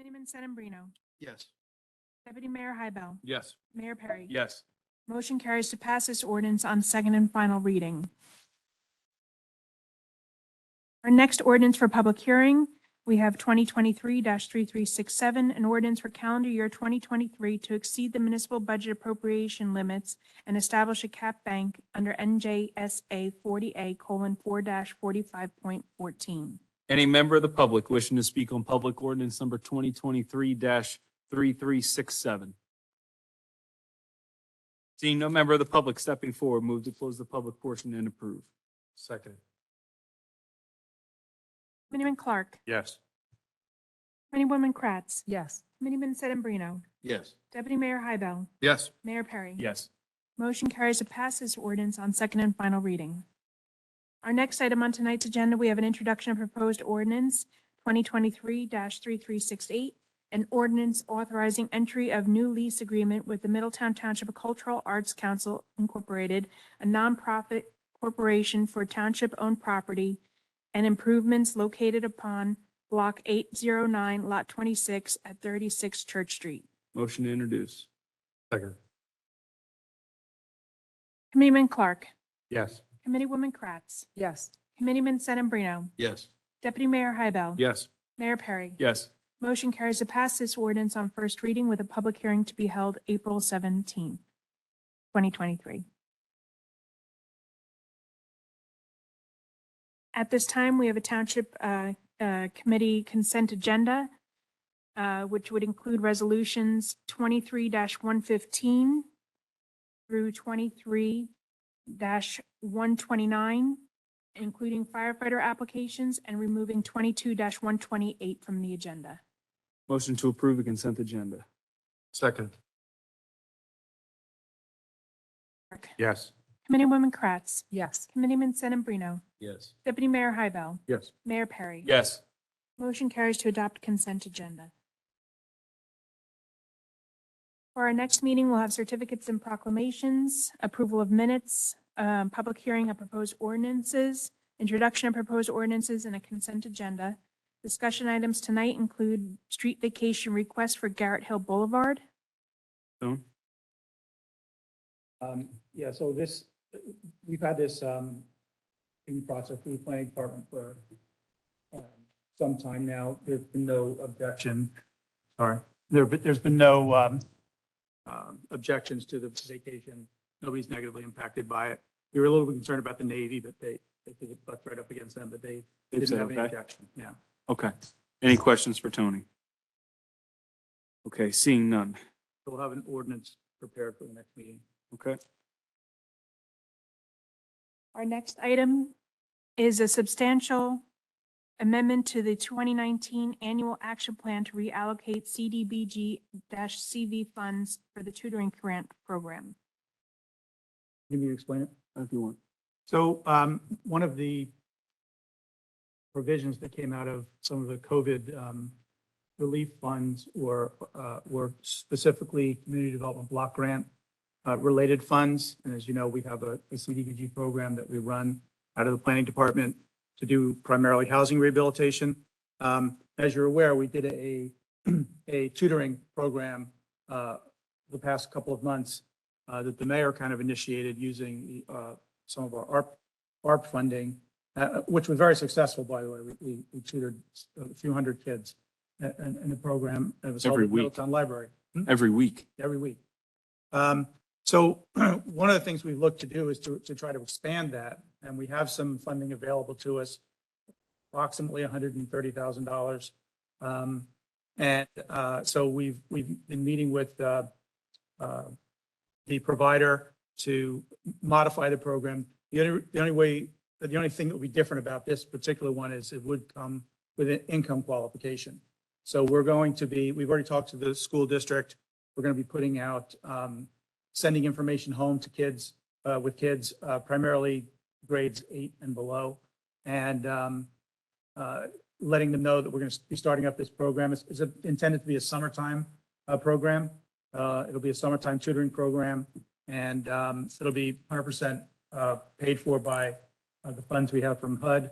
Committeeman Sedambrino. Yes. Deputy Mayor Hybel. Yes. Mayor Perry. Yes. Motion carries to pass this ordinance on second and final reading. Our next ordinance for public hearing, we have 2023-3367, an ordinance for calendar year 2023 to exceed the municipal budget appropriation limits and establish a cap bank under NJSA 40A:4-45.14. Any member of the public wishing to speak on public ordinance number 2023-3367? Seeing no member of the public stepping forward, move to close the public portion and approve. Second. Committeeman Clark. Yes. Committeewoman Kratz. Yes. Committeeman Sedambrino. Yes. Deputy Mayor Hybel. Yes. Mayor Perry. Yes. Motion carries to pass this ordinance on second and final reading. Our next item on tonight's agenda, we have an introduction of proposed ordinance 2023-3368, an ordinance authorizing entry of new lease agreement with the Middletown Township Cultural Arts Council Incorporated, a nonprofit corporation for township-owned property and improvements located upon Block 809, Lot 26 at 36 Church Street. Motion to introduce. Second. Committeeman Clark. Yes. Committeewoman Kratz. Yes. Committeeman Sedambrino. Yes. Deputy Mayor Hybel. Yes. Mayor Perry. Yes. Motion carries to pass this ordinance on first reading with a public hearing to be held April 17, 2023. At this time, we have a township committee consent agenda, which would include resolutions 23-115 through 23-129, including firefighter applications, and removing 22-128 from the agenda. Motion to approve the consent agenda. Second. Yes. Committeewoman Kratz. Yes. Committeeman Sedambrino. Yes. Deputy Mayor Hybel. Yes. Mayor Perry. Yes. Motion carries to adopt consent agenda. For our next meeting, we'll have certificates and proclamations, approval of minutes, public hearing of proposed ordinances, introduction of proposed ordinances, and a consent agenda. Discussion items tonight include street vacation request for Garrett Hill Boulevard. Stone? Yeah, so this, we've had this in process through the planning department for some time now. There's been no objection. Sorry, there's been no objections to the vacation. Nobody's negatively impacted by it. We were a little bit concerned about the Navy, but they think it butts right up against them, but they didn't said have any okay? objection. Yeah. Okay. Any questions for Tony? Okay, seeing none. So we'll have an ordinance prepared for the next meeting. Okay. Our next item is a substantial amendment to the 2019 Annual Action Plan to reallocate CDBG-CV funds for the tutoring grant program. Can you explain it? If you want. So one of the provisions that came out of some of the COVID relief funds were specifically community development block grant related funds. And as you know, we have a CDBG program that we run out of the planning department to do primarily housing rehabilitation. As you're aware, we did a tutoring program the past couple of months that the mayor kind of initiated using some of our ARP funding, which was very successful, by the way. We tutored a few hundred kids in the program. It was held Every at week. Middletown Library. Every week. Every week. So one of the things we look to do is to try to expand that. And we have some funding available to us, approximately $130,000. So we've been meeting with the provider to modify the program. The only thing that would be different about this particular one is it would come with an income qualification. So we've already talked to the school district. We're going to be putting out, sending information home to kids, primarily grades 8 and below, and letting them know that we're going to be starting up this program. It's intended to be a summertime program. It'll be a summertime tutoring program, and it'll be 100% paid for by the funds we have from HUD.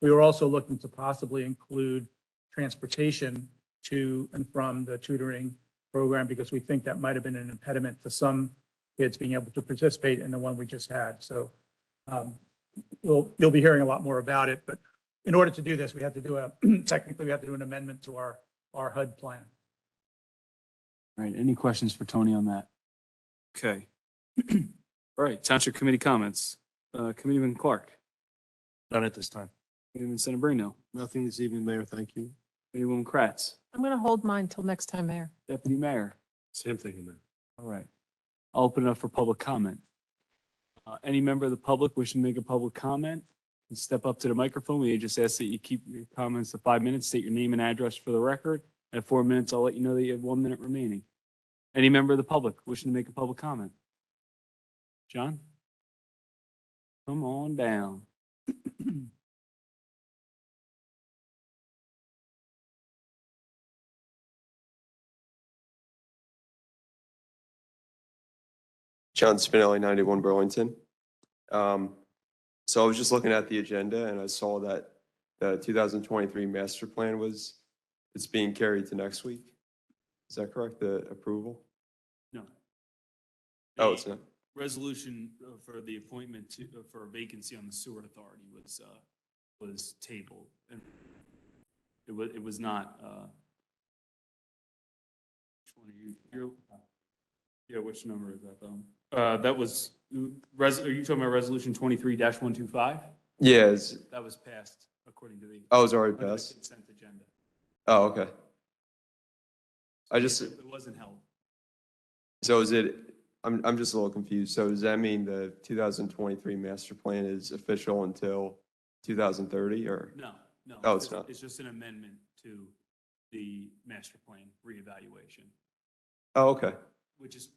We were also looking to possibly include transportation to and from the tutoring program because we think that might have been an impediment to some kids being able to participate in the one we just had. So you'll be hearing a lot more about it, but in order to do this, we have to do technically we have to do an amendment to our HUD plan. All right, any questions for Tony on that? Okay. All right, Township Committee comments. Committeeman Clark, None at this time. Committeeman Sedambrino, Nothing this evening, Mayor. Thank you. Committeewoman Kratz, I'm going to hold mine till next time, Mayor. Deputy Mayor. Same thing, Mayor. All right. I'll open it up for public comment. Any member of the public wishing to make a public comment, can step up to the microphone. We just ask that you keep your comments to 5 minutes, state your name and address for the record. At 4 minutes, I'll let you know that you have 1 minute remaining. Any member of the public wishing to make a public comment? John? Come on down. John Spinelli, 91 Burlington. So I was just looking at the agenda and I saw that the 2023 master plan it's being carried to next week. Is that correct, the approval? No. Oh, it's not. Resolution for the appointment for a vacancy on the sewer authority was tabled. And it was not, which one are you? Yeah, which number is that though? That was, are you talking about resolution 23-125? Yeah, That was passed according to the. oh, it's already under the passed. Consent agenda. Oh, okay. It wasn't held. So I'm just a little confused. So does that mean the 2023 master plan is official until 2030 or? No. Oh, it's not. It's just an amendment to the master plan reevaluation, Oh, okay. which is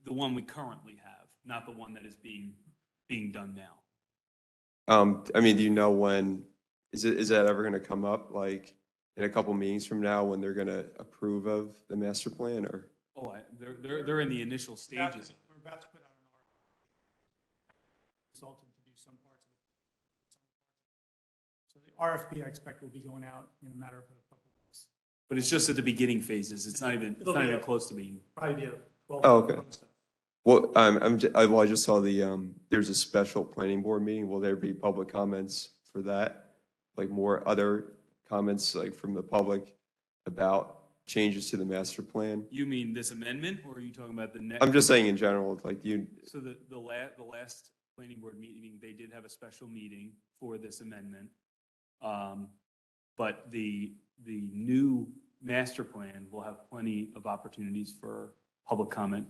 the one we currently have, not the one that is being done now. I mean, do you know when, is that ever going to come up, like in a couple meetings from now when they're going to approve of the master plan or? Oh, they're in the initial stages. We're about to put out an consultant to do some parts of it. So the RFP I expect will be going out in a matter of a couple of weeks. But it's just at the beginning phases. It's not even close to being. Probably be a 12. Oh, okay. Well, I just saw there's a special planning board meeting. Will there be public comments for that? Like more other comments like from the public about changes to the master plan? You mean this amendment, or are you talking about the next? I'm just saying in general, like So the last planning board meeting, they did have a special meeting for this amendment. But the new master plan will have plenty of opportunities for public comment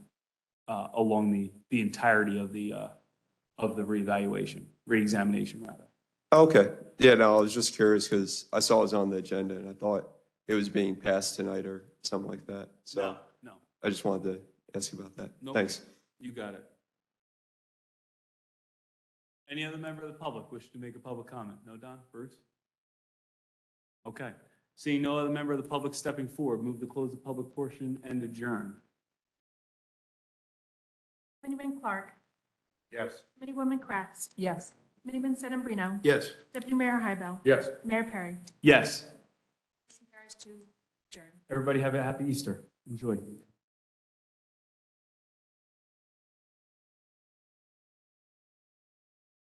along the entirety of the reexamination rather. Okay. Yeah, no, I was just curious because I saw it was on the agenda and I thought it was being passed tonight or something like that. So No, I just wanted to ask you about that. no. Thanks. You got it. Any other member of the public wish to make a public comment? No, Don? Bruce? Okay. Seeing no other member of the public stepping forward, move to close the public portion and adjourn. Committeeman Clark, Yes. Committeewoman Kratz, Yes. Committeeman Sedambrino, Yes. Deputy Mayor Hybel, Yes. Mayor Perry. Yes. Motion carries to adjourn. Everybody have a happy Easter. Enjoy.